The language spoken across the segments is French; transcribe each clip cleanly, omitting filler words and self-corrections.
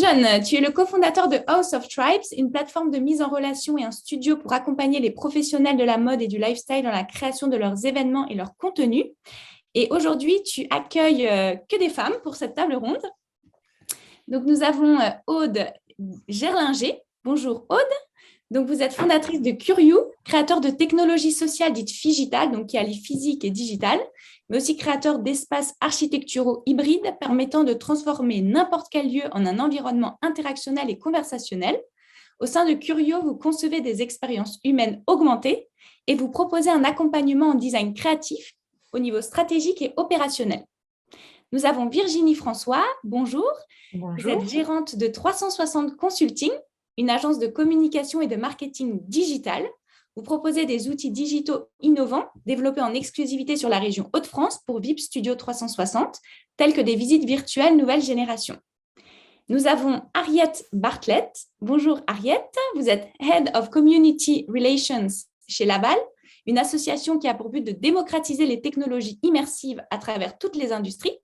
John, tu es le cofondateur de House of Tribes, une plateforme de mise en relation et un studio pour accompagner les professionnels de la mode et du lifestyle dans la création de leurs événements et leurs contenus. Et aujourd'hui, tu accueilles que des femmes pour cette table ronde. Donc, nous avons Aude Gerlinger. Bonjour Aude. Donc, vous êtes fondatrice de Curiou, créateur de technologies sociales dites Figital, donc qui allient physique et digital, mais aussi créateur d'espaces architecturaux hybrides permettant de transformer n'importe quel lieu en un environnement interactionnel et conversationnel. Au sein de Curio, vous concevez des expériences humaines augmentées et vous proposez un accompagnement en design créatif au niveau stratégique et opérationnel. Nous avons Virginie François. Bonjour. Bonjour. Vous êtes gérante de 360 Consulting, une agence de communication et de marketing digital. Vous proposez des outils digitaux innovants développés en exclusivité sur la région Hauts-de-France pour VIP Studio 360, tels que des visites virtuelles nouvelle génération. Nous avons Ariette Bartlett. Bonjour Ariette, vous êtes Head of Community Relations chez Laval, une association qui a pour but de démocratiser les technologies immersives à travers toutes les industries.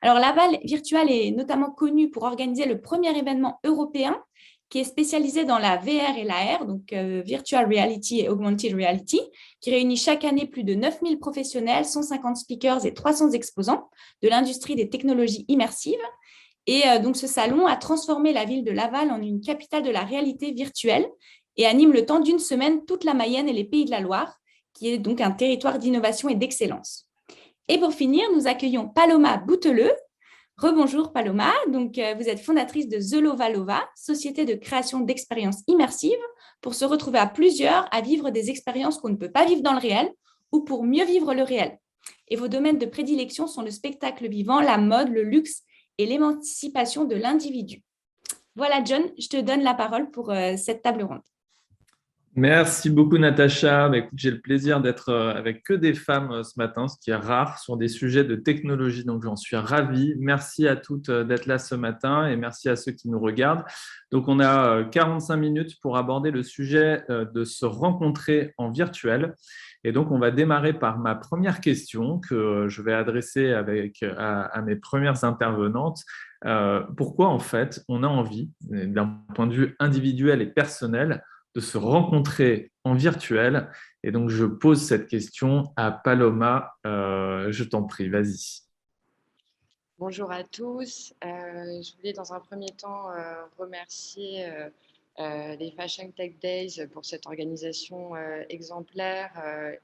Alors Laval Virtual est notamment connu pour organiser le premier événement européen qui est spécialisé dans la VR et l'AR, donc Virtual Reality et Augmented Reality, qui réunit chaque année plus de 9000 professionnels, 150 speakers et 300 exposants de l'industrie des technologies immersives. Et donc, ce salon a transformé la ville de Laval en une capitale de la réalité virtuelle et anime le temps d'une semaine toute la Mayenne et les Pays de la Loire, qui est donc un territoire d'innovation et d'excellence. Et pour finir, nous accueillons Paloma Bouteleux. Rebonjour Paloma, donc vous êtes fondatrice de The Lovalova, société de création d'expériences immersives pour se retrouver à plusieurs à vivre des expériences qu'on ne peut pas vivre dans le réel ou pour mieux vivre le réel. Et vos domaines de prédilection sont le spectacle vivant, la mode, le luxe et l'émancipation de l'individu. Voilà John, je te donne la parole pour cette table ronde. Merci beaucoup Natacha. Écoute, j'ai le plaisir d'être avec que des femmes ce matin, ce qui est rare sur des sujets de technologie, donc j'en suis ravi. Merci à toutes d'être là ce matin et merci à ceux qui nous regardent. Donc on a 45 minutes pour aborder le sujet de se rencontrer en virtuel. Et donc on va démarrer par ma première question que je vais adresser à mes premières intervenantes. Pourquoi en fait on a envie, d'un point de vue individuel et personnel, de se rencontrer en virtuel? Et donc, je pose cette question à Paloma. Je t'en prie, vas-y. Bonjour à tous. Je voulais dans un premier temps remercier les Fashion Tech Days pour cette organisation exemplaire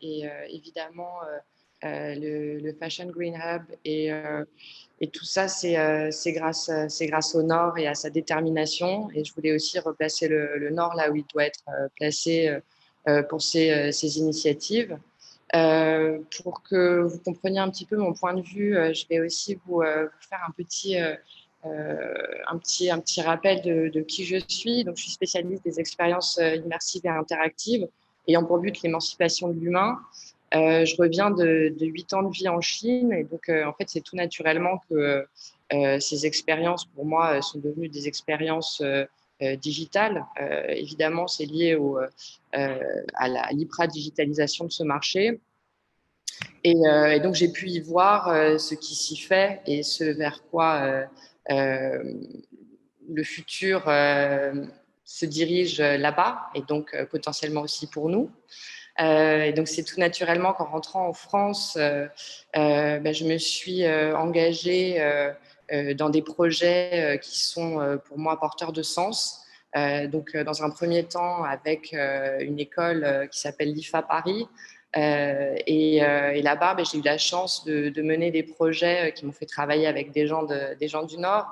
et évidemment le Fashion Green Hub et tout ça, c'est grâce au Nord et à sa détermination. Et je voulais aussi replacer le Nord là où il doit être placé pour ces initiatives. Pour que vous compreniez un petit peu mon point de vue, je vais aussi vous faire un petit rappel de qui je suis. Donc, je suis spécialiste des expériences immersives et interactives ayant pour but l'émancipation de l'humain. Je reviens de 8 ans de vie en Chine et donc en fait c'est tout naturellement que ces expériences pour moi sont devenues des expériences digitales. Évidemment c'est lié à l'hyper-digitalisation de ce marché et donc j'ai pu y voir ce qui s'y fait et ce vers quoi le futur se dirige là-bas et donc potentiellement aussi pour nous. Et donc, c'est tout naturellement qu'en rentrant en France, je me suis engagée dans des projets qui sont pour moi porteurs de sens. Donc, dans un premier temps, avec une école qui s'appelle l'IFA Paris. Et là-bas, j'ai eu la chance de mener des projets qui m'ont fait travailler avec des gens du Nord.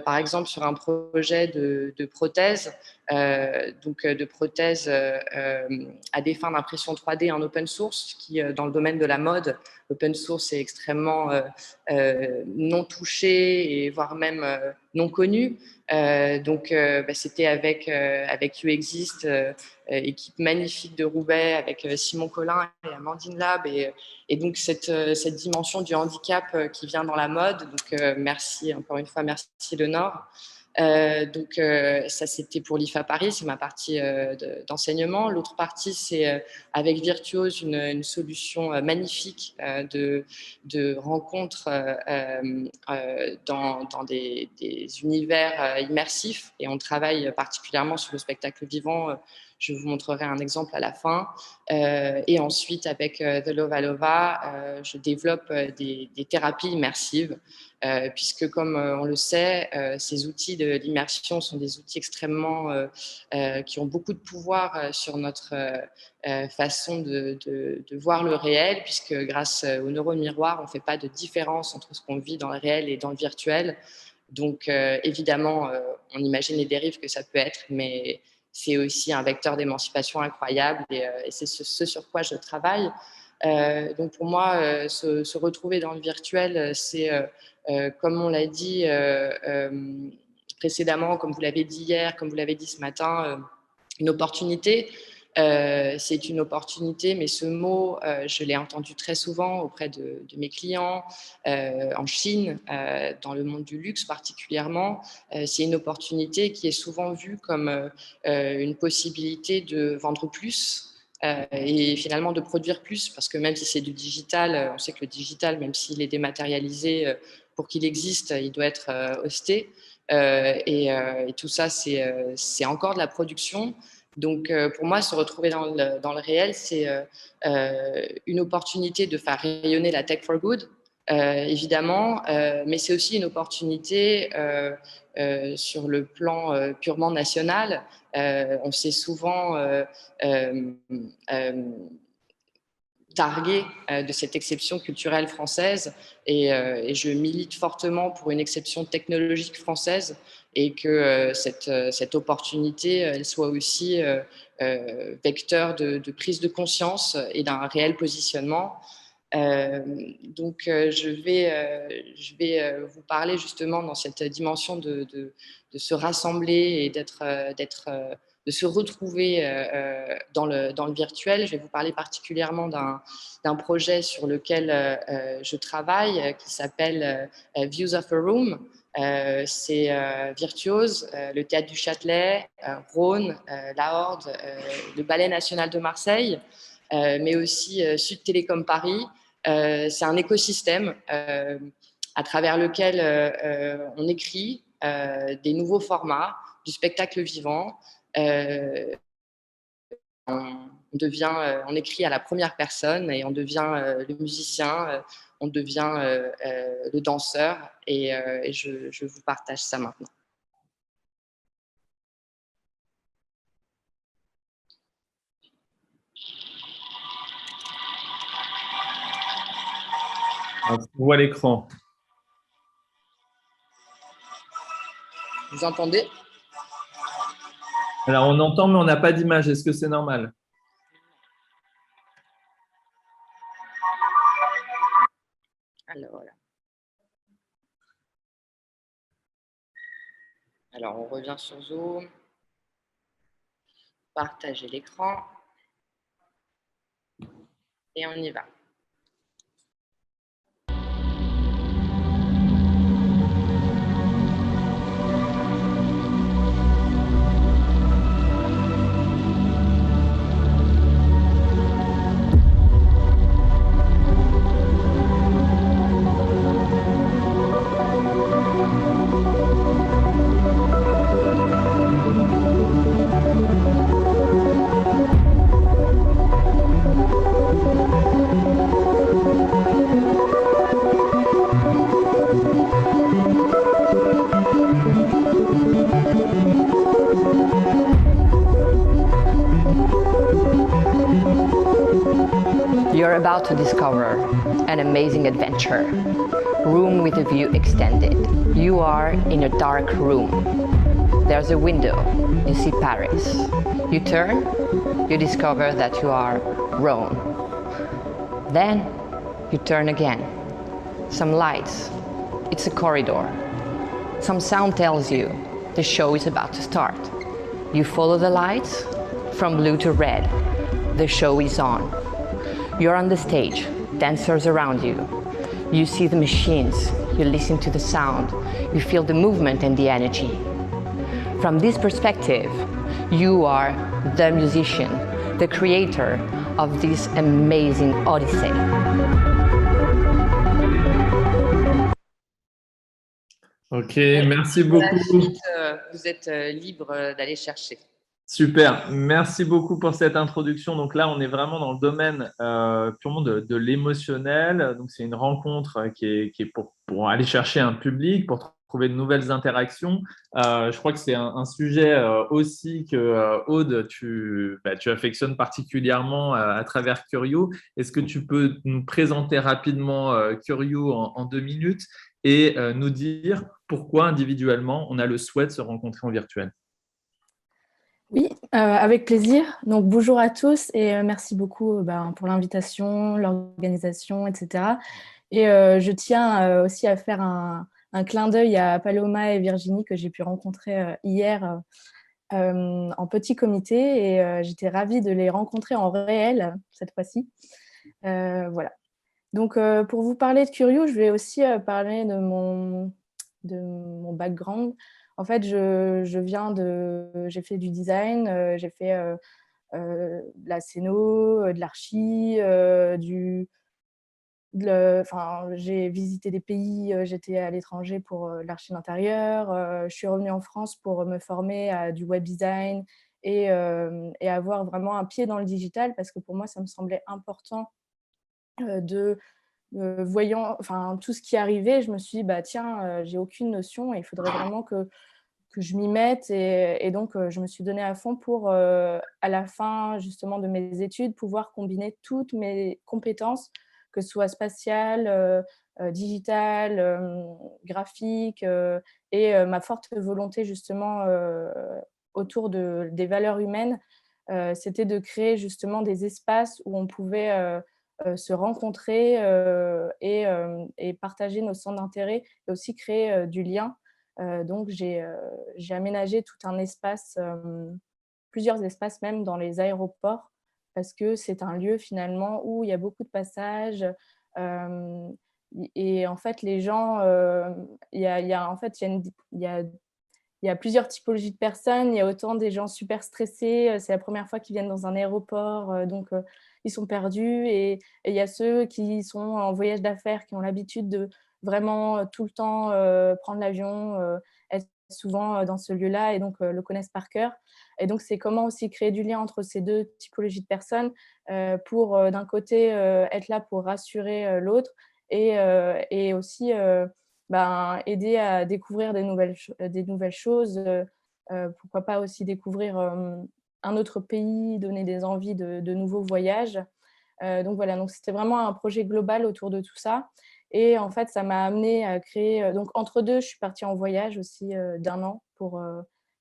Par exemple, sur un projet de prothèse, de prothèse à des fins d'impression 3D en open source, qui, dans le domaine de la mode, l'open source est extrêmement non touché et voire même non connu. C'était avec UExist, équipe magnifique de Roubaix, avec Simon Collin et Amandine Lab, et donc cette dimension du handicap qui vient dans la mode. Donc merci, encore une fois, merci le Nord. Ça, c'était pour l'IFA Paris, c'est ma partie d'enseignement. L'autre partie, c'est avec Virtuose, une solution magnifique de rencontres dans des univers immersifs. Et on travaille particulièrement sur le spectacle vivant. Je vous montrerai un exemple à la fin. Et ensuite, avec The Lova Lova, je développe des thérapies immersives. Puisque, comme on le sait, ces outils de l'immersion sont des outils extrêmement qui ont beaucoup de pouvoir sur notre façon de voir le réel, puisque grâce au neuromiroir, on ne fait pas de différence entre ce qu'on vit dans le réel et dans le virtuel. Donc, évidemment, on imagine les dérives que ça peut être, mais c'est aussi un vecteur d'émancipation incroyable et c'est ce sur quoi je travaille. Donc, pour moi, se retrouver dans le virtuel, c'est... comme on l'a dit précédemment, comme vous l'avez dit hier, comme vous l'avez dit ce matin, une opportunité. C'est une opportunité, mais ce mot, je l'ai entendu très souvent auprès de mes clients, en Chine, dans le monde du luxe particulièrement. C'est une opportunité qui est souvent vue comme une possibilité de vendre plus, et finalement de produire plus, parce que même si c'est du digital, on sait que le digital, même s'il est dématérialisé, pour qu'il existe, il doit être hosté. Et tout ça, c'est encore de la production. Donc, pour moi, se retrouver dans le réel, c'est une opportunité de faire rayonner la tech for good, évidemment, mais c'est aussi une opportunité sur le plan purement national. On s'est souvent targué de cette exception culturelle française et je milite fortement pour une exception technologique française et que cette opportunité elle soit aussi vecteur de prise de conscience et d'un réel positionnement. Donc, je vais vous parler justement dans cette dimension de se rassembler et de se retrouver dans le virtuel. Je vais vous parler particulièrement d'un projet sur lequel je travaille qui s'appelle Views of a Room. C'est Virtuose, le Théâtre du Châtelet, Rhône, La Horde, le Ballet National de Marseille, mais aussi Sud Télécom Paris. C'est un écosystème à travers lequel on écrit des nouveaux formats, du spectacle vivant. On écrit à la première personne et on devient le musicien, on devient le danseur et je vous partage ça maintenant. On voit l'écran. Vous entendez ? Alors, on entend, mais on n'a pas d'image. Est-ce que c'est normal? Alors, voilà. Alors, on revient sur Zoom. Partager l'écran. Et on y va. You're about to discover an amazing adventure. Room with a view extended. You are in a dark room. There's a window. You see Paris. You turn, you discover that you are Rome. Then you turn again. Some lights. It's a corridor. Some sound tells you the show is about to start. You follow the lights from blue to red. The show is on. You're on the stage, dancers around you. You see the machines, you listen to the sound, you feel the movement and the energy. From this perspective, you are the musician, the creator of this amazing odyssey. Ok, merci beaucoup. Vous êtes libre d'aller chercher. Super, merci beaucoup pour cette introduction. Donc là, on est vraiment dans le domaine purement de l'émotionnel. Donc c'est une rencontre qui est pour aller chercher un public, pour trouver de nouvelles interactions. Je crois que c'est un sujet aussi que Aude, tu affectionnes particulièrement à travers Curio. Est-ce que tu peux nous présenter rapidement Curio en 2 minutes et nous dire pourquoi individuellement on a le souhait de se rencontrer en virtuel? Oui, avec plaisir. Donc, bonjour à tous et merci beaucoup pour l'invitation, l'organisation, etc. Et je tiens aussi à faire un clin d'œil à Paloma et Virginie que j'ai pu rencontrer hier en petit comité et j'étais ravie de les rencontrer en réel cette fois-ci. Voilà. Donc, pour vous parler de Curio, je vais aussi parler de mon background. En fait, j'ai fait du design, j'ai fait de la scéno, de l'archi, j'ai visité des pays, j'étais à l'étranger pour l'archi d'intérieur. Je suis revenue en France pour me former à du web design et avoir vraiment un pied dans le digital parce que pour moi, ça me semblait important voyant tout ce qui arrivait, je me suis dit, tiens, j'ai aucune notion et il faudrait vraiment que je m'y mette. Et donc, je me suis donnée à fond pour, à la fin justement de mes études, pouvoir combiner toutes mes compétences, que ce soit spatiale, digitale, graphique et ma forte volonté justement autour des valeurs humaines, c'était de créer justement des espaces où on pouvait se rencontrer et partager nos centres d'intérêt et aussi créer du lien. Donc, j'ai aménagé tout un espace, plusieurs espaces même dans les aéroports parce que c'est un lieu finalement où il y a beaucoup de passages et en fait, les gens, il y a plusieurs typologies de personnes. Il y a autant des gens super stressés, c'est la première fois qu'ils viennent dans un aéroport, donc ils sont perdus. Et il y a ceux qui sont en voyage d'affaires, qui ont l'habitude de vraiment tout le temps prendre l'avion, être souvent dans ce lieu-là et donc le connaissent par cœur. Et donc, c'est comment aussi créer du lien entre ces deux typologies de personnes pour, d'un côté, être là pour rassurer l'autre et aussi aider à découvrir des nouvelles choses, pourquoi pas aussi découvrir un autre pays, donner des envies de nouveaux voyages. Donc voilà, donc c'était vraiment un projet global autour de tout ça. Et en fait, ça m'a amenée à créer… donc entre deux, je suis partie en voyage aussi d'1 an pour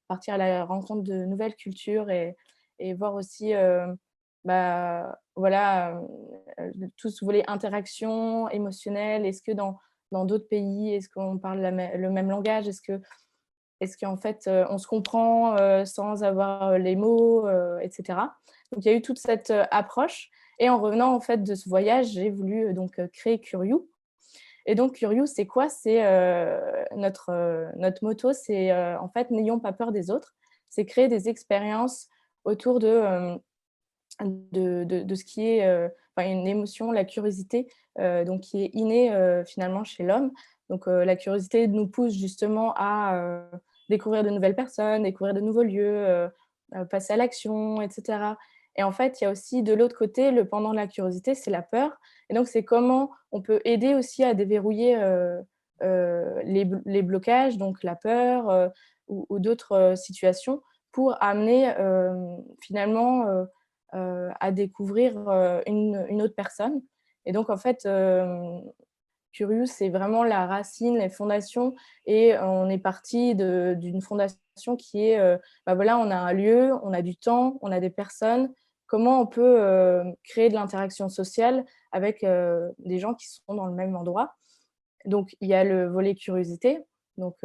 partir à la rencontre de nouvelles cultures et voir aussi voilà, tout ce volet interaction émotionnelle. Est-ce que dans d'autres pays, est-ce qu'on parle le même langage? Est-ce qu'en fait, on se comprend sans avoir les mots, etc. Donc, il y a eu toute cette approche. Et en revenant en fait de ce voyage, j'ai voulu donc créer Curio. Et donc, Curio, c'est quoi? C'est notre motto, c'est en fait, n'ayons pas peur des autres. C'est créer des expériences autour de ce qui est une émotion, la curiosité, donc qui est innée finalement chez l'homme. Donc, la curiosité nous pousse justement à découvrir de nouvelles personnes, découvrir de nouveaux lieux, passer à l'action, etc. Et en fait, il y a aussi de l'autre côté, le pendant de la curiosité, c'est la peur. Et donc, c'est comment on peut aider aussi à déverrouiller les blocages, donc la peur ou d'autres situations, pour amener finalement à découvrir une autre personne. Et donc, en fait, Curious, c'est vraiment la racine, les fondations. Et on est parti d'une fondation qui est, voilà, on a un lieu, on a du temps, on a des personnes. Comment on peut créer de l'interaction sociale avec des gens qui sont dans le même endroit? Donc, il y a le volet curiosité, donc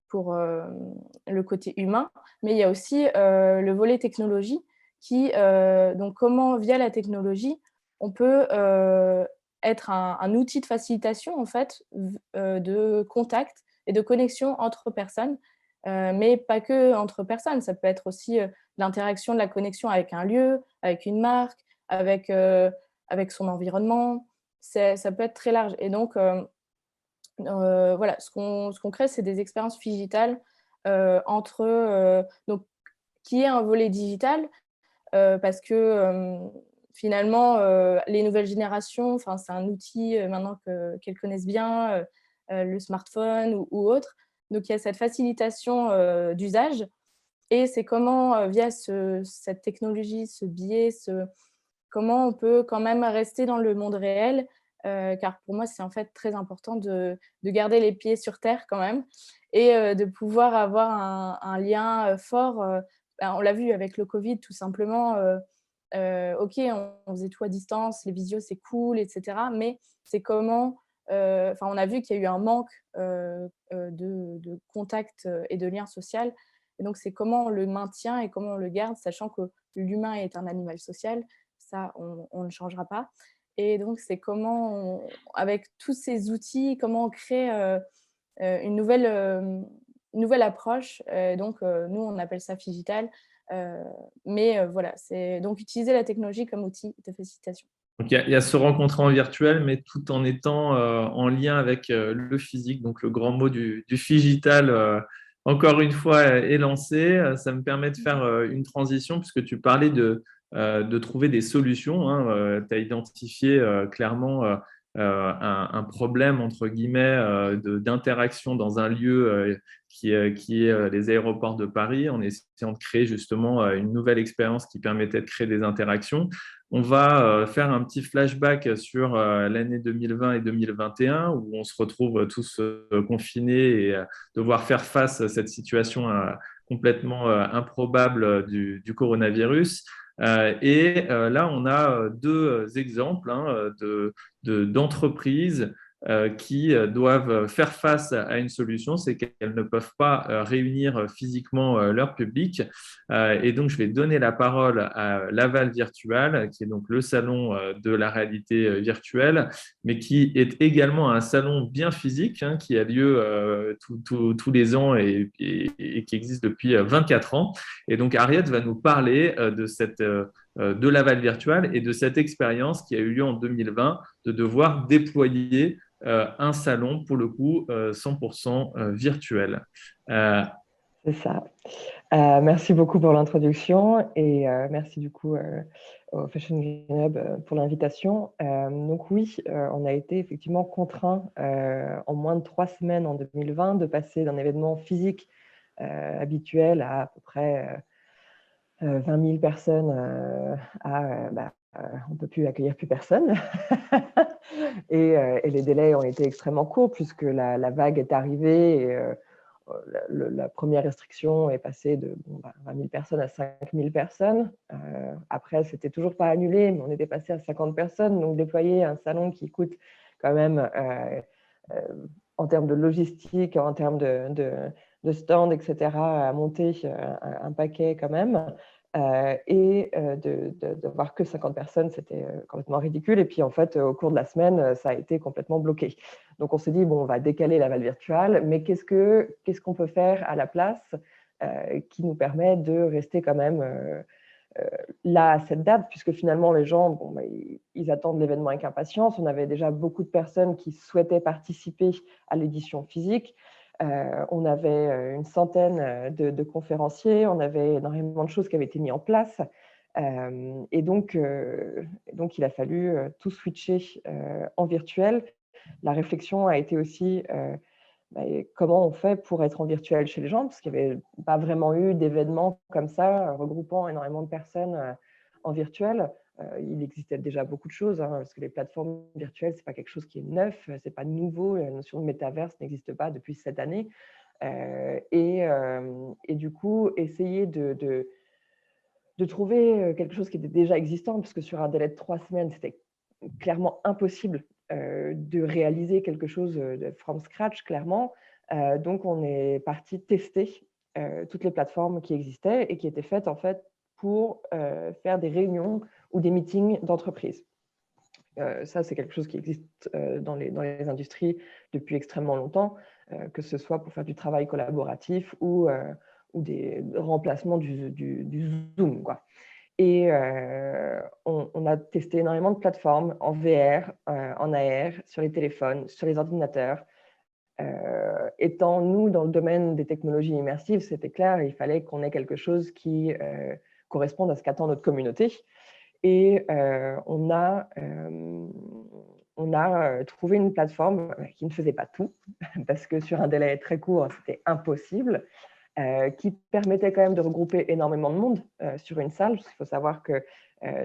pour le côté humain, mais il y a aussi le volet technologie qui, donc comment via la technologie, on peut être un outil de facilitation en fait de contact et de connexion entre personnes mais pas que entre personnes. Ça peut être aussi l'interaction, de la connexion avec un lieu, avec une marque, avec son environnement. Ça peut être très large. Et donc, voilà, ce qu'on crée, c'est des expériences digitales donc, qui est un volet digital, parce que finalement, les nouvelles générations, c'est un outil maintenant qu'elles connaissent bien, le smartphone ou autre. Donc, il y a cette facilitation d'usage. Et c'est comment, via cette technologie, ce biais, comment on peut quand même rester dans le monde réel, car pour moi, c'est en fait très important de garder les pieds sur terre quand même et de pouvoir avoir un lien fort. On l'a vu avec le Covid, tout simplement. OK, on faisait tout à distance, les visios, c'est cool, etc. Mais c'est comment… on a vu qu'il y a eu un manque de contact et de lien social. Et donc, c'est comment on le maintient et comment on le garde, sachant que l'humain est un animal social. Ça, on ne changera pas. Et donc, c'est comment, avec tous ces outils, comment on crée une nouvelle approche. Donc, nous, on appelle ça Figital. Mais voilà, c'est donc utiliser la technologie comme outil de facilitation. Donc, il y a se rencontrer en virtuel, mais tout en étant en lien avec le physique. Donc, le grand mot du Figital, encore une fois, est lancé. Ça me permet de faire une transition, puisque tu parlais de trouver des solutions. Tu as identifié clairement un problème, entre guillemets, d'interaction dans un lieu qui est les aéroports de Paris, en essayant de créer justement une nouvelle expérience qui permettait de créer des interactions. On va faire un petit flashback sur l'année 2020 et 2021, où on se retrouve tous confinés et devoir faire face à cette situation complètement improbable du coronavirus. Là, on a deux exemples d'entreprises qui doivent faire face à une solution, c'est qu'elles ne peuvent pas réunir physiquement leur public. Et donc, je vais donner la parole à Laval Virtual, qui est donc le salon de la réalité virtuelle, mais qui est également un salon bien physique, qui a lieu tous les ans et qui existe depuis 24 ans. Et donc, Ariette va nous parler de Laval Virtual et de cette expérience qui a eu lieu en 2020 de devoir déployer un salon, pour le coup, 100% virtuel. C'est ça. Merci beaucoup pour l'introduction et merci du coup au Fashion Green Hub pour l'invitation. Donc oui, on a été effectivement contraints en moins de 3 semaines en 2020 de passer d'un événement physique habituel à peu près 20 000 personnes on ne peut plus accueillir plus personne. et les délais ont été extrêmement courts puisque la vague est arrivée et la première restriction est passée de 20 000 personnes à 5 000 personnes. Après, c'était toujours pas annulé, mais on était passé à 50 personnes. Donc, déployer un salon qui coûte quand même, en termes de logistique, en termes de stand, etc., à monter un paquet quand même. De voir que 50 personnes, c'était complètement ridicule. Et puis, en fait, au cours de la semaine, ça a été complètement bloqué. Donc, on s'est dit, bon, on va décaler Laval Virtual, mais qu'est-ce qu'on peut faire à la place qui nous permet de rester quand même là à cette date, puisque finalement, les gens, ils attendent l'événement avec impatience. On avait déjà beaucoup de personnes qui souhaitaient participer à l'édition physique. On avait une centaine de conférenciers, on avait énormément de choses qui avaient été mises en place. Et donc, il a fallu tout switcher en virtuel. La réflexion a été aussi comment on fait pour être en virtuel chez les gens, parce qu'il n'y avait pas vraiment eu d'événements comme ça, regroupant énormément de personnes en virtuel. Il existait déjà beaucoup de choses, parce que les plateformes virtuelles, ce n'est pas quelque chose qui est neuf, ce n'est pas nouveau. La notion de métaverse n'existe pas depuis cette année. Et du coup, essayer de trouver quelque chose qui était déjà existant, parce que sur un délai de 3 semaines, c'était clairement impossible de réaliser quelque chose from scratch, clairement. Donc, on est parti tester toutes les plateformes qui existaient et qui étaient faites, en fait, pour faire des réunions ou des meetings d'entreprise. Ça, c'est quelque chose qui existe dans les industries depuis extrêmement longtemps. que ce soit pour faire du travail collaboratif ou des remplacements du Zoom, quoi. Et on a testé énormément de plateformes en VR, en AR, sur les téléphones, sur les ordinateurs. Étant nous dans le domaine des technologies immersives, c'était clair, il fallait qu'on ait quelque chose qui corresponde à ce qu'attend notre communauté. Et on a trouvé une plateforme qui ne faisait pas tout, parce que sur un délai très court, c'était impossible, qui permettait quand même de regrouper énormément de monde sur une salle. Parce qu'il faut savoir que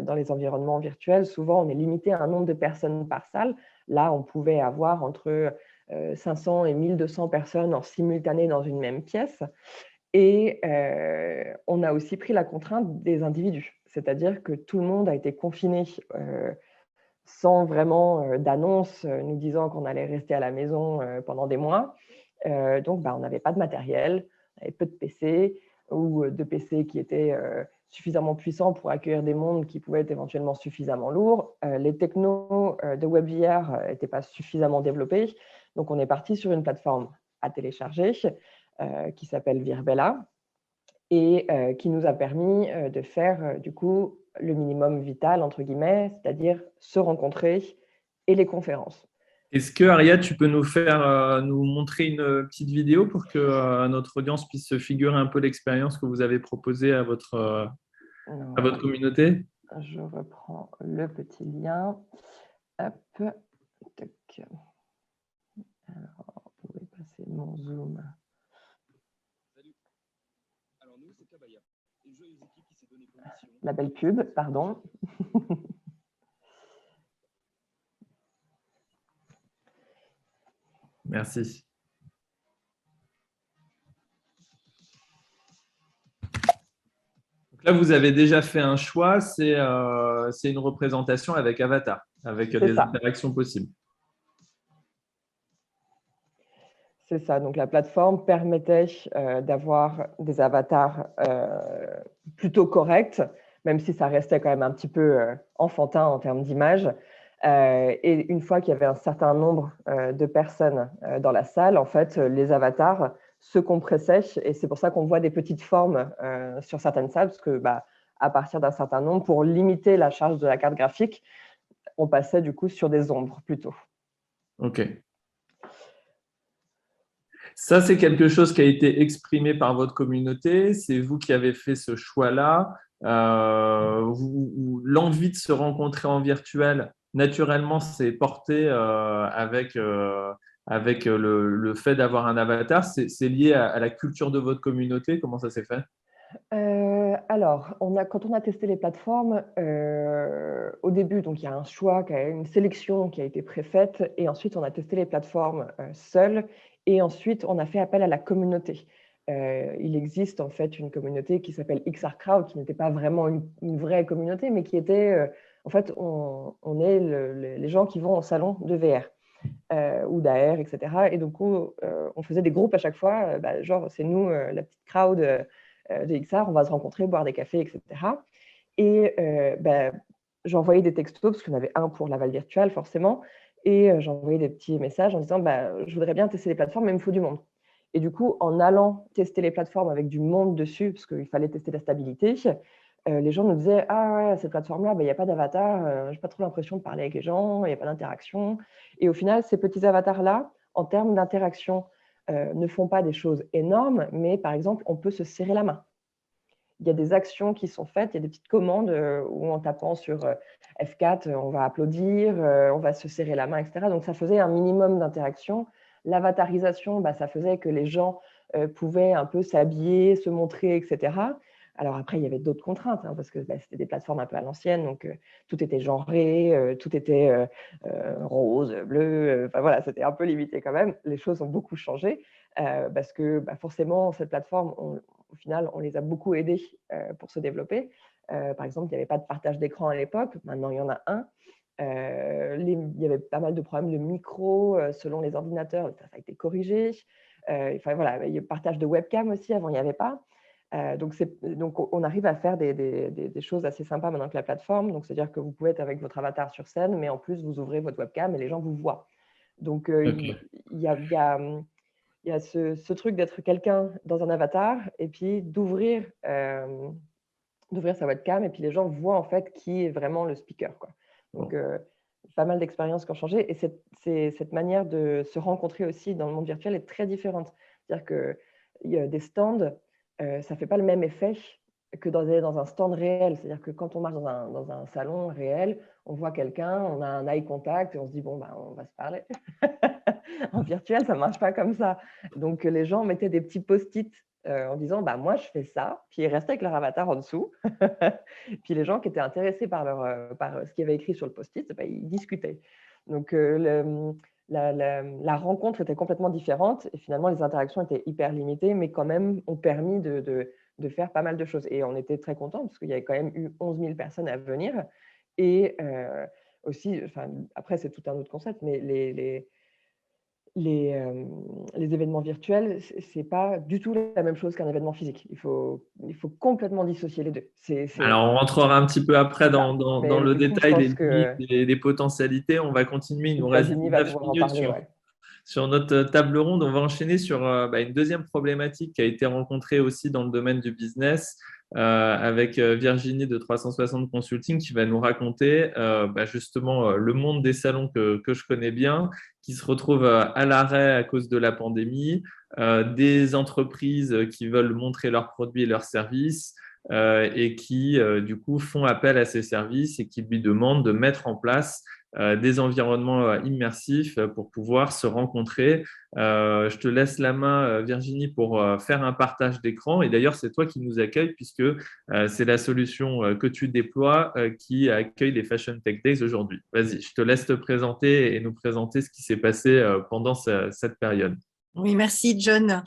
dans les environnements virtuels, souvent, on est limité à un nombre de personnes par salle. Là, on pouvait avoir entre 500 et 1200 personnes en simultané dans une même pièce. Et on a aussi pris la contrainte des individus, c'est-à-dire que tout le monde a été confiné sans vraiment d'annonce nous disant qu'on allait rester à la maison pendant des mois. Donc, on n'avait pas de matériel, on avait peu de PC ou de PC qui étaient suffisamment puissants pour accueillir des mondes qui pouvaient être éventuellement suffisamment lourds. Les technos de WebVR n'étaient pas suffisamment développés. Donc, on est parti sur une plateforme à télécharger qui s'appelle Virbela et qui nous a permis de faire du coup le minimum vital, entre guillemets, c'est-à-dire se rencontrer et les conférences. Est-ce que, Aria, tu peux nous montrer une petite vidéo pour que notre audience puisse se figurer un peu l'expérience que vous avez proposée à votre communauté? Je reprends le petit lien. Hop. Tac. Alors, vous pouvez passer mon Zoom. La belle pub, pardon. Merci. Donc là, vous avez déjà fait un choix, c'est une représentation avec avatar, avec des interactions possibles. C'est ça, donc la plateforme permettait d'avoir des avatars plutôt corrects, même si ça restait quand même un petit peu enfantin en termes d'image. Et une fois qu'il y avait un certain nombre de personnes dans la salle, en fait, les avatars se compressaient et c'est pour ça qu'on voit des petites formes sur certaines salles, parce que à partir d'un certain nombre, pour limiter la charge de la carte graphique, on passait du coup sur des ombres plutôt. OK. Ça, c'est quelque chose qui a été exprimé par votre communauté. C'est vous qui avez fait ce choix-là. L'envie de se rencontrer en virtuel, naturellement, c'est porté avec le fait d'avoir un avatar. C'est lié à la culture de votre communauté. Comment ça s'est fait? Alors, quand on a testé les plateformes, au début, donc, il y a un choix, une sélection qui a été préfaite, et ensuite, on a testé les plateformes seules, et ensuite, on a fait appel à la communauté. Il existe en fait une communauté qui s'appelle XR Crowd, qui n'était pas vraiment une vraie communauté, mais qui était, en fait, on est les gens qui vont au salon de VR. Ou d'AR, etc. Et du coup, on faisait des groupes à chaque fois, genre c'est nous, la petite crowd de XR, on va se rencontrer, boire des cafés, etc. Et j'envoyais des textos, parce qu'il y en avait un pour l'aval virtuel, forcément, et j'envoyais des petits messages en disant je voudrais bien tester les plateformes, mais il me faut du monde. Et du coup, en allant tester les plateformes avec du monde dessus, parce qu'il fallait tester la stabilité, les gens nous disaient « Ah ouais, cette plateforme-là, il n'y a pas d'avatar, je n'ai pas trop l'impression de parler avec les gens, il n'y a pas d'interaction. » Et au final, ces petits avatars-là, en termes d'interaction, ne font pas des choses énormes, mais par exemple, on peut se serrer la main. Il y a des actions qui sont faites, il y a des petites commandes où en tapant sur F4, on va applaudir, on va se serrer la main, etc. Donc, ça faisait un minimum d'interaction. L'avatarisation, ça faisait que les gens pouvaient un peu s'habiller, se montrer, etc. Alors après, il y avait d'autres contraintes, parce que c'était des plateformes un peu à l'ancienne, donc tout était genré, tout était rose, bleu, enfin voilà, c'était un peu limité quand même. Les choses ont beaucoup changé, parce que forcément, cette plateforme, au final, on les a beaucoup aidés pour se développer. Par exemple, il n'y avait pas de partage d'écran à l'époque, maintenant il y en a un. Il y avait pas mal de problèmes de micro selon les ordinateurs, ça a été corrigé. Enfin, voilà, il y a le partage de webcam aussi, avant il n'y avait pas. Donc, on arrive à faire des choses assez sympas maintenant que la plateforme. Donc, c'est-à-dire que vous pouvez être avec votre avatar sur scène, mais en plus, vous ouvrez votre webcam et les gens vous voient. Donc, Okay. il y a il y a ce truc d'être quelqu'un dans un avatar et puis d'ouvrir sa webcam et puis les gens voient en fait qui est vraiment le speaker, quoi. Donc, pas mal d'expériences qui ont changé et cette manière de se rencontrer aussi dans le monde virtuel est très différente. C'est-à-dire qu'il y a des stands, ça ne fait pas le même effet que d'aller dans un stand réel. C'est-à-dire que quand on marche dans un salon réel, on voit quelqu'un, on a un eye contact et on se dit, bon, on va se parler. En virtuel, ça ne marche pas comme ça. Donc, les gens mettaient des petits post-it en disant, moi, je fais ça. Puis, ils restaient avec leur avatar en dessous. Puis, les gens qui étaient intéressés par ce qu'il y avait écrit sur le post-it, ils discutaient. Donc, la rencontre était complètement différente. Et finalement, les interactions étaient hyper limitées, mais quand même ont permis de faire pas mal de choses. Et on était très contents parce qu'il y avait quand même eu 11 000 personnes à venir. Et aussi, après, c'est tout un autre concept, mais les événements virtuels, ce n'est pas du tout la même chose qu'un événement physique. Il faut complètement dissocier les deux. Alors, on rentrera un petit peu après dans le détail des limites, des potentialités. On va continuer. Il nous reste 9 minutes sur notre table ronde. On va enchaîner sur une deuxième problématique qui a été rencontrée aussi dans le domaine du business avec Virginie de 360 Consulting qui va nous raconter justement le monde des salons que je connais bien, qui se retrouvent à l'arrêt à cause de la pandémie, des entreprises qui veulent montrer leurs produits et leurs services et qui, du coup, font appel à ces services et qui lui demandent de mettre en place des environnements immersifs pour pouvoir se rencontrer. Je te laisse la main, Virginie, pour faire un partage d'écran. Et d'ailleurs, c'est toi qui nous accueille puisque c'est la solution que tu déploies qui accueille les Fashion Tech Days aujourd'hui. Vas-y, je te laisse te présenter et nous présenter ce qui s'est passé pendant cette période. Oui, merci, John.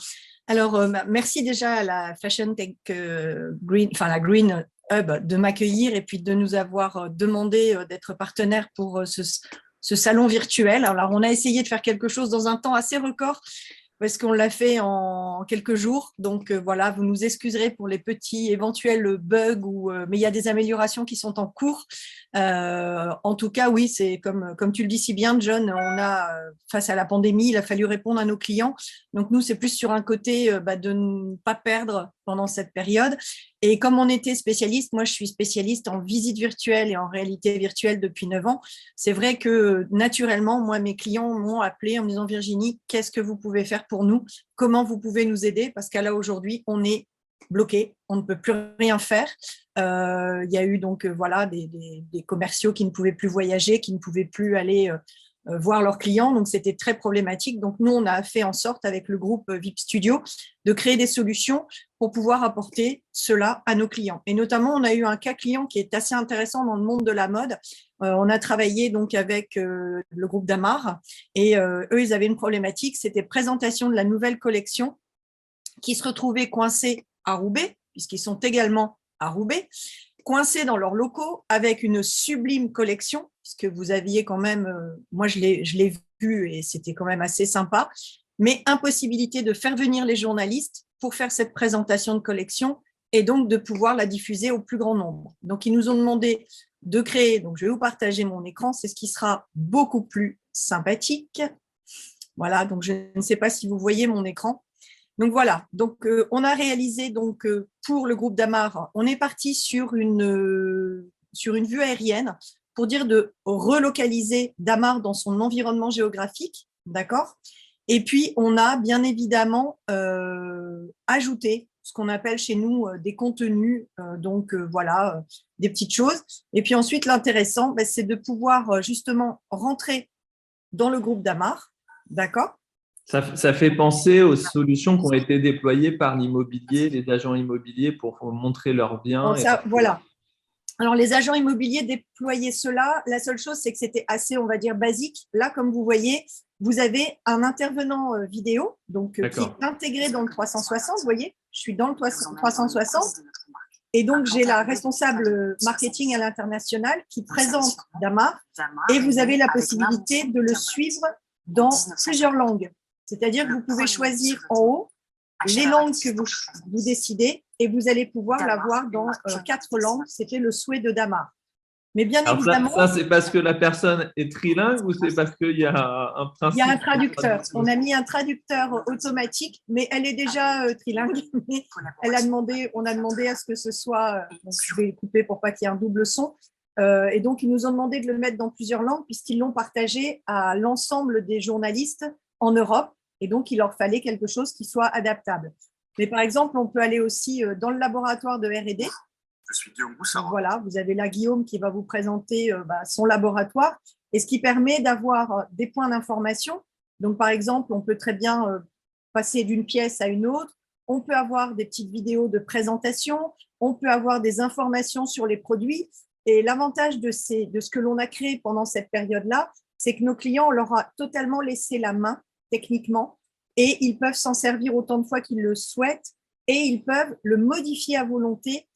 Alors, merci déjà à la Fashion Tech Green, la Green Hub de m'accueillir et puis de nous avoir demandé d'être partenaire pour ce salon virtuel. Alors, on a essayé de faire quelque chose dans un temps assez record parce qu'on l'a fait en quelques jours. Donc, voilà, vous nous excuserez pour les petits éventuels bugs, mais il y a des améliorations qui sont en cours. En tout cas, oui, c'est comme tu le dis si bien, John, on a, face à la pandémie, il a fallu répondre à nos clients. Donc, nous, c'est plus sur un côté de ne pas perdre pendant cette période. Et comme on était spécialiste, moi, je suis spécialiste en visite virtuelle et en réalité virtuelle depuis 9 ans. C'est vrai que naturellement, moi, mes clients m'ont appelé en me disant, Virginie, qu'est-ce que vous pouvez faire pour nous? Comment vous pouvez nous aider? Parce qu'à là, aujourd'hui, on est bloqué, on ne peut plus rien faire. Il y a eu donc des commerciaux qui ne pouvaient plus voyager, qui ne pouvaient plus aller voir leurs clients, donc c'était très problématique. Donc nous, on a fait en sorte avec le groupe VIP Studio de créer des solutions pour pouvoir apporter cela à nos clients. Et notamment, on a eu un cas client qui est assez intéressant dans le monde de la mode. On a travaillé donc avec le groupe Damar et eux, ils avaient une problématique, c'était présentation de la nouvelle collection qui se retrouvaient coincés à Roubaix, puisqu'ils sont également à Roubaix, coincés dans leurs locaux avec une sublime collection, puisque vous aviez quand même, moi je l'ai vu et c'était quand même assez sympa, mais impossibilité de faire venir les journalistes pour faire cette présentation de collection et donc de pouvoir la diffuser au plus grand nombre. Donc ils nous ont demandé de créer, donc je vais vous partager mon écran, c'est ce qui sera beaucoup plus sympathique. Voilà, donc je ne sais pas si vous voyez mon écran. Donc voilà, donc on a réalisé donc pour le groupe Damar, on est parti sur une vue aérienne pour dire de relocaliser Damar dans son environnement géographique, d'accord? Et puis on a bien évidemment ajouté ce qu'on appelle chez nous des contenus, des petites choses. Et puis ensuite l'intéressant, c'est de pouvoir justement rentrer dans le groupe Damar, d'accord? Ça fait penser aux solutions qui ont été déployées par l'immobilier, les agents immobiliers pour montrer leurs biens. Voilà. Alors, les agents immobiliers déployaient cela. La seule chose, c'est que c'était assez, on va dire, basique. Là, comme vous voyez, vous avez un intervenant vidéo donc, qui est intégré dans le 360. Vous voyez, je suis dans le 360. Et donc, j'ai la responsable marketing à l'international qui présente Damar. Et vous avez la possibilité de le suivre dans plusieurs langues. C'est-à-dire que vous pouvez choisir en haut les langues que vous décidez et vous allez pouvoir l'avoir dans 4 langues. C'était le souhait de Damar. Mais bien Alors évidemment, ça c'est parce que la personne est trilingue ou c'est parce qu'il y a un il y a principe un traducteur. On a mis un traducteur automatique, mais elle est déjà trilingue. Mais on a demandé à ce que ce soit. Je vais couper pour pas qu'il y ait un double son. Et donc, ils nous ont demandé de le mettre dans plusieurs langues puisqu'ils l'ont partagé à l'ensemble des journalistes en Europe. Et donc, il leur fallait quelque chose qui soit adaptable. Mais par exemple, on peut aller aussi dans le laboratoire de R&D. Je suis Guillaume Boussard. Voilà, vous avez là Guillaume qui va vous présenter son laboratoire, et ce qui permet d'avoir des points d'information. Donc, par exemple, on peut très bien passer d'une pièce à une autre, on peut avoir des petites vidéos de présentation, on peut avoir des informations sur les produits. Et l'avantage de ce que l'on a créé pendant cette période-là, c'est que nos clients, on leur a totalement laissé la main techniquement, et ils peuvent s'en servir autant de fois qu'ils le souhaitent, et ils peuvent le modifier à volonté.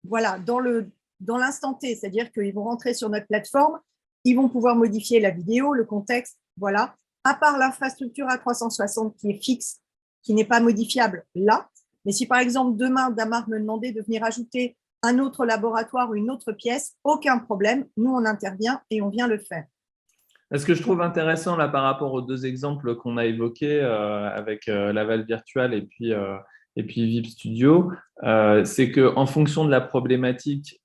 Voilà, dans l'instant T, c'est-à-dire qu'ils vont rentrer sur notre plateforme, ils vont pouvoir modifier la vidéo, le contexte, voilà. À part l'infrastructure A360 qui est fixe, qui n'est pas modifiable là. Mais si par exemple demain, Damar me demandait de venir ajouter un autre laboratoire ou une autre pièce, aucun problème, nous on intervient et on vient le faire. Ce que je trouve intéressant là par rapport aux deux exemples qu'on a évoqués avec Laval Virtual et puis VIP Studio, c'est qu'en fonction de la problématique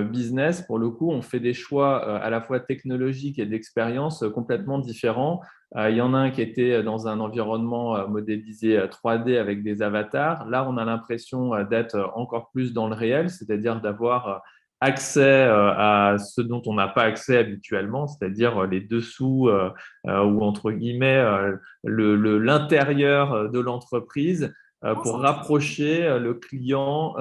business, pour le coup, on fait des choix à la fois technologiques et d'expérience complètement différents. Il y en a un qui était dans un environnement modélisé 3D avec des avatars. Là, on a l'impression d'être encore plus dans le réel, c'est-à-dire d'avoir accès à ce dont on n'a pas accès habituellement, c'est-à-dire les dessous ou entre guillemets l'intérieur de l'entreprise pour rapprocher le client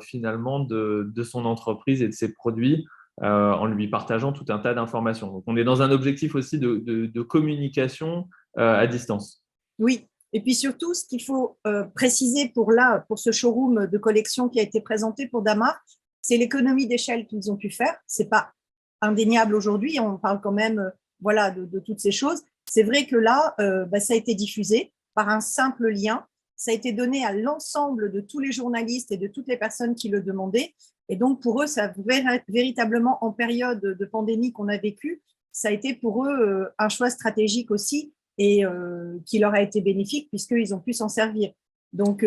finalement de son entreprise et de ses produits en lui partageant tout un tas d'informations. Donc, on est dans un objectif aussi de communication à distance. Oui, et puis surtout, ce qu'il faut préciser pour ce showroom de collection qui a été présenté pour Damar, c'est l'économie d'échelle qu'ils ont pu faire. Ce n'est pas indéniable aujourd'hui, on parle quand même de toutes ces choses. C'est vrai que là, ça a été diffusé par un simple lien. Ça a été donné à l'ensemble de tous les journalistes et de toutes les personnes qui le demandaient. Et donc, pour eux, ça véritablement, en période de pandémie qu'on a vécue, ça a été pour eux un choix stratégique aussi et qui leur a été bénéfique puisqu'ils ont pu s'en servir. Donc,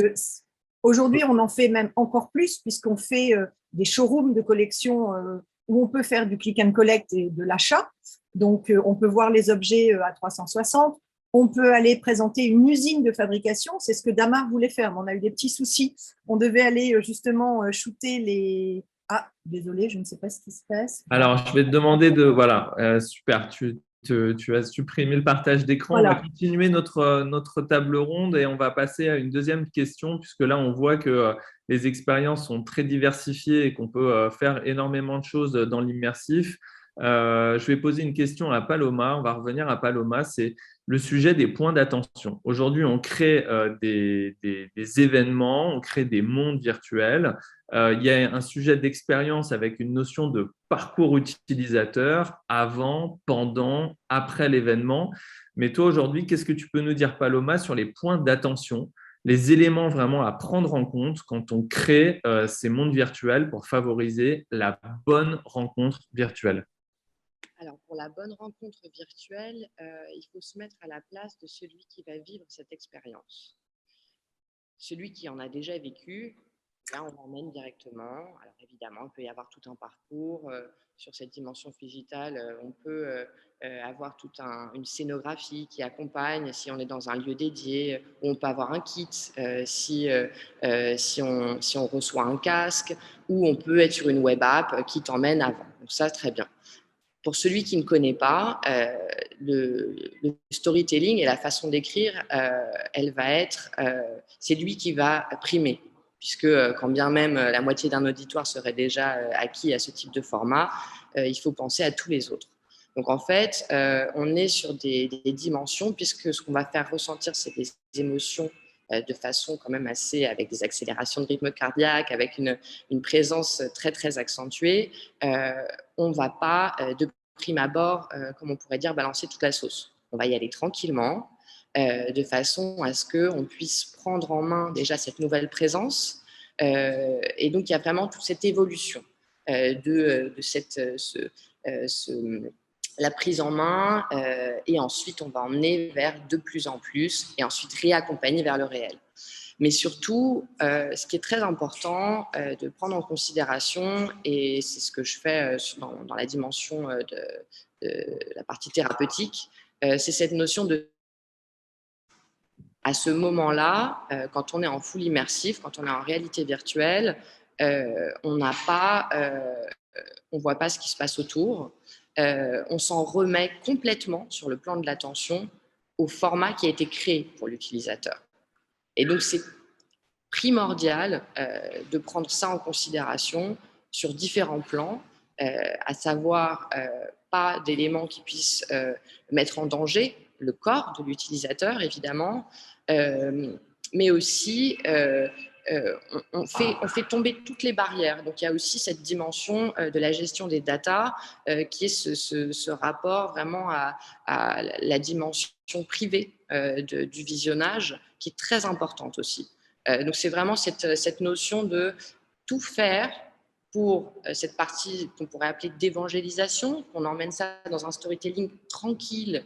aujourd'hui, on en fait même encore plus puisqu'on fait des showrooms de collection où on peut faire du click and collect et de l'achat. Donc, on peut voir les objets à 360. On peut aller présenter une usine de fabrication. C'est ce que Damar voulait faire, mais on a eu des petits soucis. On devait aller justement shooter les… Ah, désolé, je ne sais pas ce qui se passe. Alors, je vais te demander de… Voilà, super, tu as supprimé le partage d'écran. Voilà. On va continuer notre table ronde et on va passer à une deuxième question, puisque là, on voit que les expériences sont très diversifiées et qu'on peut faire énormément de choses dans l'immersif. Je vais poser une question à Paloma. On va revenir à Paloma. C'est le sujet des points d'attention. Aujourd'hui, on crée des événements, on crée des mondes virtuels. Il y a un sujet d'expérience avec une notion de parcours utilisateur avant, pendant, après l'événement. Mais toi, aujourd'hui, qu'est-ce que tu peux nous dire, Paloma, sur les points d'attention, les éléments vraiment à prendre en compte quand on crée ces mondes virtuels pour favoriser la bonne rencontre virtuelle? Alors, pour la bonne rencontre virtuelle, il faut se mettre à la place de celui qui va vivre cette expérience. Celui qui en a déjà vécu, là, on l'emmène directement. Alors, évidemment, il peut y avoir tout un parcours. Sur cette dimension digitale, on peut avoir toute une scénographie qui accompagne si on est dans un lieu dédié, ou on peut avoir un kit si on reçoit un casque, ou on peut être sur une web app qui t'emmène avant. Donc ça, très bien. Pour celui qui ne connaît pas, le storytelling et la façon d'écrire, c'est lui qui va primer, puisque quand bien même la moitié d'un auditoire serait déjà acquis à ce type de format, il faut penser à tous les autres. Donc en fait, on est sur des dimensions, puisque ce qu'on va faire ressentir, c'est des émotions de façon quand même assez, avec des accélérations de rythme cardiaque, avec une présence très très accentuée. On ne va pas de prime abord, comme on pourrait dire, balancer toute la sauce. On va y aller tranquillement, de façon à ce qu'on puisse prendre en main déjà cette nouvelle présence. Et donc, il y a vraiment toute cette évolution. la prise en main, et ensuite on va emmener vers de plus en plus et ensuite réaccompagner vers le réel. Mais surtout, ce qui est très important de prendre en considération, et c'est ce que je fais dans la dimension de la partie thérapeutique, c'est cette notion de... À ce moment-là, quand on est en full immersif, quand on est en réalité virtuelle, on n'a pas, on voit pas ce qui se passe autour. On s'en remet complètement sur le plan de l'attention au format qui a été créé pour l'utilisateur. Et donc, c'est primordial de prendre ça en considération sur différents plans, à savoir pas d'éléments qui puissent mettre en danger le corps de l'utilisateur, évidemment, mais aussi on fait tomber toutes les barrières. Donc, il y a aussi cette dimension de la gestion des data qui est ce rapport vraiment à la dimension privée du visionnage qui est très importante aussi. Donc, c'est vraiment cette notion de tout faire pour cette partie qu'on pourrait appeler d'évangélisation, qu'on emmène ça dans un storytelling tranquille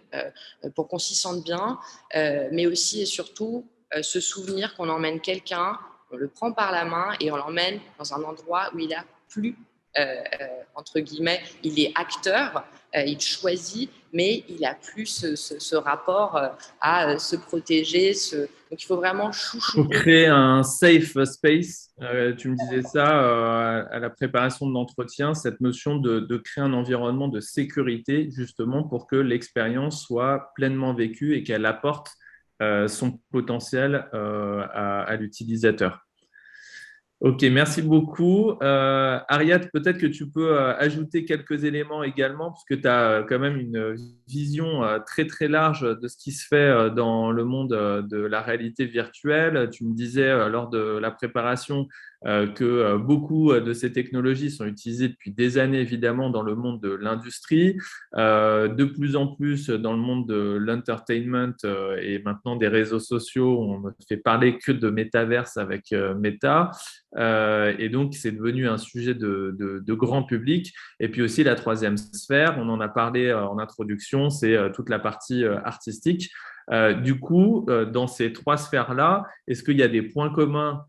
pour qu'on s'y sente bien, mais aussi et surtout se souvenir qu'on emmène quelqu'un, on le prend par la main et on l'emmène dans un endroit où il a plus, entre guillemets, il est acteur, il choisit, mais il n'a plus ce rapport à se protéger. Donc, il faut vraiment chouchouter. Il faut créer un safe space. Tu me disais ça à la préparation de l'entretien, cette notion de créer un environnement de sécurité, justement, pour que l'expérience soit pleinement vécue et qu'elle apporte son potentiel à l'utilisateur. Ok, merci beaucoup. Ariad, peut-être que tu peux ajouter quelques éléments également, parce que tu as quand même une vision très très large de ce qui se fait dans le monde de la réalité virtuelle. Tu me disais lors de la préparation que beaucoup de ces technologies sont utilisées depuis des années, évidemment, dans le monde de l'industrie, de plus en plus dans le monde de l'entertainment et maintenant des réseaux sociaux. On ne fait parler que de métaverse avec Meta. Et donc, c'est devenu un sujet de grand public. Et puis aussi, la troisième sphère, on en a parlé en introduction, c'est toute la partie artistique. Du coup, dans ces trois sphères-là, est-ce qu'il y a des points communs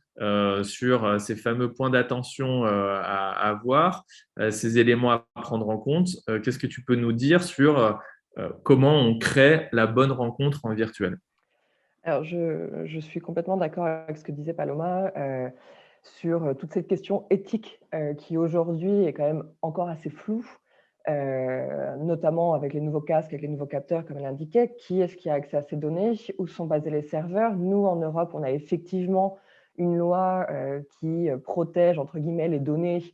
sur ces fameux points d'attention à avoir, ces éléments à prendre en compte? Qu'est-ce que tu peux nous dire sur comment on crée la bonne rencontre en virtuel? Alors, je suis complètement d'accord avec ce que disait Paloma sur toute cette question éthique qui aujourd'hui est quand même encore assez floue, notamment avec les nouveaux casques, avec les nouveaux capteurs, comme elle l'indiquait. Qui est-ce qui a accès à ces données? Où sont basés les serveurs? Nous, en Europe, on a effectivement une loi qui protège, entre guillemets, les données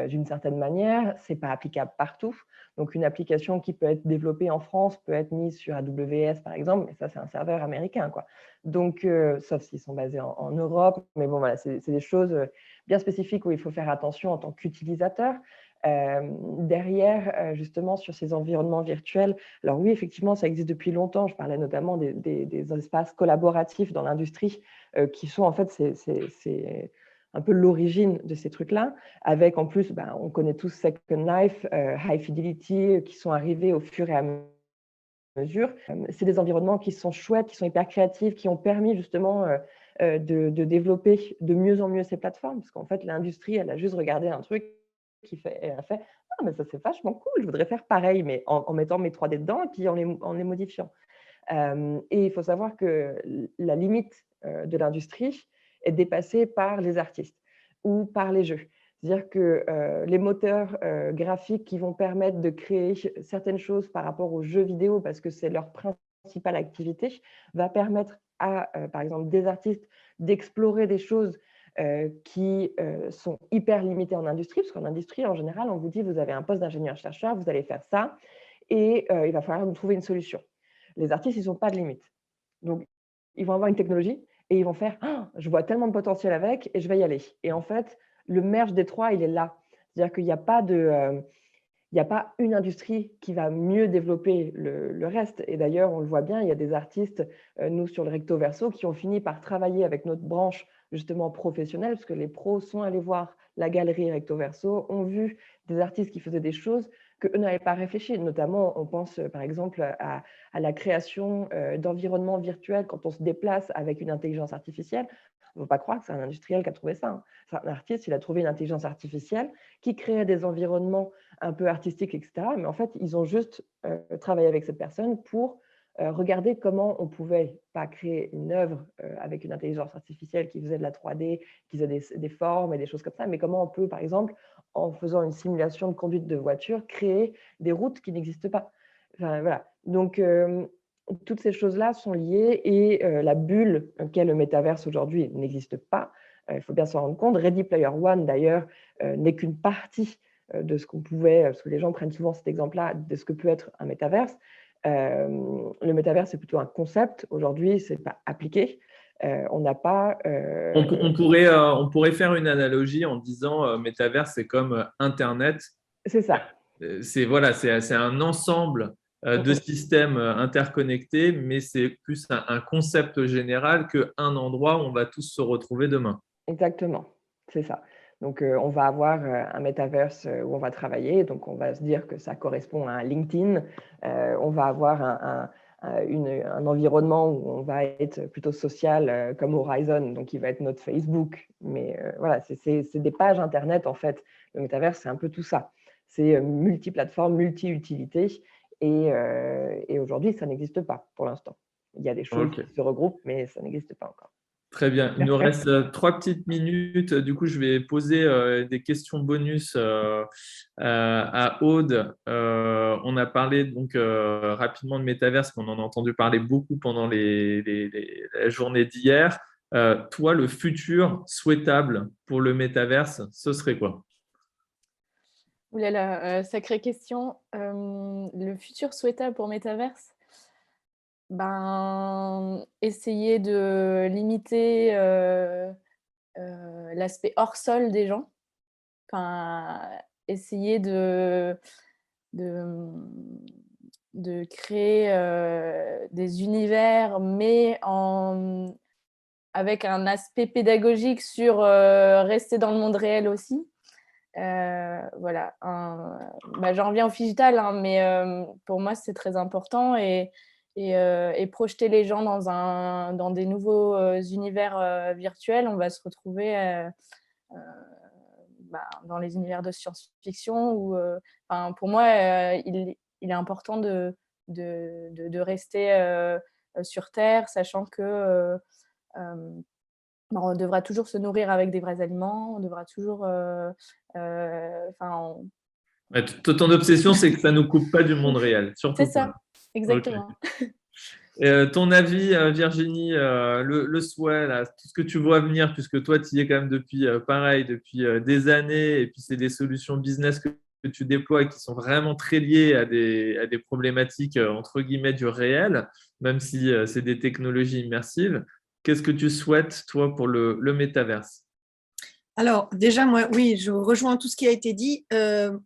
d'une certaine manière. Ce n'est pas applicable partout. Donc, une application qui peut être développée en France peut être mise sur AWS, par exemple, mais ça, c'est un serveur américain, quoi. Donc, sauf s'ils sont basés en Europe. Mais bon, voilà, c'est des choses bien spécifiques où il faut faire attention en tant qu'utilisateur. Derrière, justement, sur ces environnements virtuels, alors oui, effectivement, ça existe depuis longtemps. Je parlais notamment des espaces collaboratifs dans l'industrie qui sont, en fait, c'est un peu l'origine de ces trucs-là, avec en plus, on connaît tous Second Life, High Fidelity, qui sont arrivés au fur et à mesure. C'est des environnements qui sont chouettes, qui sont hyper créatifs, qui ont permis justement de développer de mieux en mieux ces plateformes, parce qu'en fait, l'industrie, elle a juste regardé un truc elle a fait « Ah, mais ça, c'est vachement cool, je voudrais faire pareil, mais en mettant mes 3D dedans et puis en les modifiant. » Et il faut savoir que la limite de l'industrie est dépassée par les artistes ou par les jeux. C'est-à-dire que les moteurs graphiques qui vont permettre de créer certaines choses par rapport aux jeux vidéo, parce que c'est leur principale activité, va permettre à, par exemple, des artistes d'explorer des choses qui sont hyper limitées en industrie, parce qu'en industrie, en général, on vous dit, vous avez un poste d'ingénieur-chercheur, vous allez faire ça, et il va falloir nous trouver une solution. Les artistes, ils n'ont pas de limite. Donc, ils vont avoir une technologie et ils vont faire « je vois tellement de potentiel avec et je vais y aller ». Et en fait, le merge des trois, il est là. C'est-à-dire qu'il n'y a pas une industrie qui va mieux développer le reste. Et d'ailleurs, on le voit bien, il y a des artistes, nous, sur le Recto Verso, qui ont fini par travailler avec notre branche justement professionnelle, parce que les pros sont allés voir la galerie recto verso, ont vu des artistes qui faisaient des choses qu'eux n'avaient pas réfléchi. Notamment, on pense par exemple à la création d'environnements virtuels quand on se déplace avec une intelligence artificielle. Il ne faut pas croire que c'est un industriel qui a trouvé ça. C'est un artiste, il a trouvé une intelligence artificielle qui créait des environnements un peu artistiques, etc. Mais en fait, ils ont juste travaillé avec cette personne pour regarder comment on pouvait pas créer une œuvre avec une intelligence artificielle qui faisait de la 3D, qui faisait des formes et des choses comme ça, mais comment on peut, par exemple, en faisant une simulation de conduite de voiture, créer des routes qui n'existent pas. Enfin, voilà. Donc, toutes ces choses-là sont liées et la bulle qu'est le métaverse aujourd'hui n'existe pas. Il faut bien s'en rendre compte. Ready Player One, d'ailleurs, n'est qu'une partie de ce qu'on pouvait, parce que les gens prennent souvent cet exemple-là, de ce que peut être un métaverse. Le métaverse, c'est plutôt un concept. Aujourd'hui, ce n'est pas appliqué. On n'a pas… On pourrait faire une analogie en disant métaverse, c'est comme Internet. C'est ça. C'est un ensemble de systèmes interconnectés, mais c'est plus un concept général qu'un endroit où on va tous se retrouver demain. Exactement, c'est ça. Donc, on va avoir un métaverse où on va travailler. Donc, on va se dire que ça correspond à un LinkedIn. On va avoir un environnement où on va être plutôt social comme Horizon, donc il va être notre Facebook. Mais voilà, c'est des pages Internet, en fait. Le métaverse, c'est un peu tout ça. C'est multiplateforme, multi-utilité. Et aujourd'hui, ça n'existe pas pour l'instant. Il y a des choses qui se regroupent, mais ça n'existe pas encore. Très bien. Il nous reste 3 petites minutes. Du coup, je vais poser des questions bonus à Aude. On a parlé donc rapidement de métaverse, qu'on en a entendu parler beaucoup pendant la journée d'hier. Toi, le futur souhaitable pour le métaverse, ce serait quoi? Ouh là là, sacrée question. Le futur souhaitable pour métaverse? Essayer de limiter l'aspect hors sol des gens. Enfin, essayer de créer des univers, mais avec un aspect pédagogique sur rester dans le monde réel aussi. Voilà. J'en reviens au digital, mais pour moi, c'est très important. Et projeter les gens dans des nouveaux univers virtuels, on va se retrouver dans les univers de science-fiction où, pour moi, il est important de rester sur Terre, sachant que on devra toujours se nourrir avec des vrais aliments, on devra toujours… ton obsession, c'est que ça ne nous coupe pas du monde réel. C'est ça, exactement. Okay. Ton avis, Virginie, le souhait, là, tout ce que tu vois venir, puisque toi, tu y es quand même depuis des années, et puis c'est des solutions business que tu déploies et qui sont vraiment très liées à des problématiques, entre guillemets, du réel, même si c'est des technologies immersives. Qu'est-ce que tu souhaites, toi, pour le métaverse? Alors, déjà, moi, oui, je rejoins tout ce qui a été dit.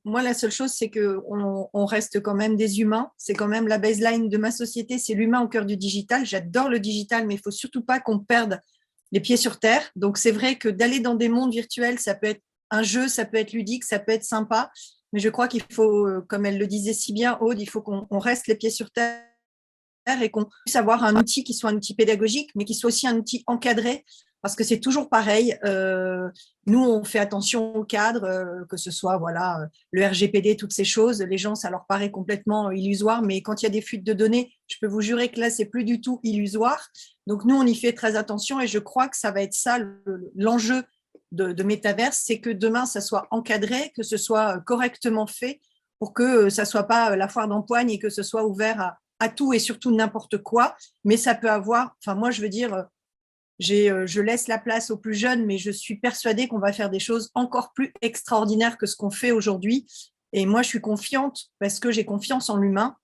Moi, la seule chose, c'est qu'on reste quand même des humains. C'est quand même la baseline de ma société, c'est l'humain au cœur du digital. J'adore le digital, mais il ne faut surtout pas qu'on perde les pieds sur terre. Donc, c'est vrai que d'aller dans des mondes virtuels, ça peut être un jeu, ça peut être ludique, ça peut être sympa. Mais je crois qu'il faut, comme elle le disait si bien, Aude, il faut qu'on reste les pieds sur terre et qu'on puisse avoir un outil qui soit un outil pédagogique, mais qui soit aussi un outil encadré. Parce que c'est toujours pareil. Nous, on fait attention au cadre, que ce soit le RGPD, toutes ces choses. Les gens, ça leur paraît complètement illusoire, mais quand il y a des fuites de données, je peux vous jurer que là, c'est plus du tout illusoire. Donc, nous, on y fait très attention et je crois que ça va être ça l'enjeu de Métaverse, c'est que demain, ça soit encadré, que ce soit correctement fait pour que ça ne soit pas la foire d'empoigne et que ce soit ouvert à tout et surtout n'importe quoi. Mais ça peut avoir, moi, je veux dire… je laisse la place aux plus jeunes, mais je suis persuadée qu'on va faire des choses encore plus extraordinaires que ce qu'on fait aujourd'hui. Et moi, je suis confiante parce que j'ai confiance en l'humain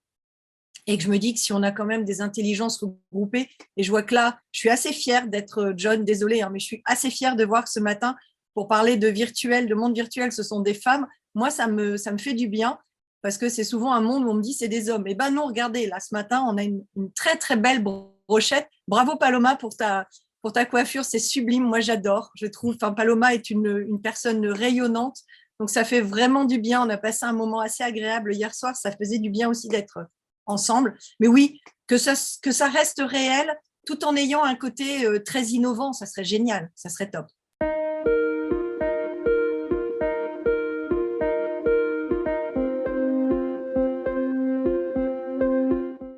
et que je me dis que si on a quand même des intelligences regroupées, et je vois que là, je suis assez fière d'être John, désolée, mais je suis assez fière de voir que ce matin, pour parler de virtuel, de monde virtuel, ce sont des femmes. Moi, ça me fait du bien parce que c'est souvent un monde où on me dit c'est des hommes. Et ben non, regardez, là, ce matin, on a une très, très belle brochette. Bravo, Paloma, pour ta pour ta coiffure, c'est sublime. Moi, j'adore. Je trouve, enfin, Paloma est une personne rayonnante. Donc, ça fait vraiment du bien. On a passé un moment assez agréable hier soir. Ça faisait du bien aussi d'être ensemble. Mais oui, que ça reste réel tout en ayant un côté très innovant. Ça serait génial. Ça serait top.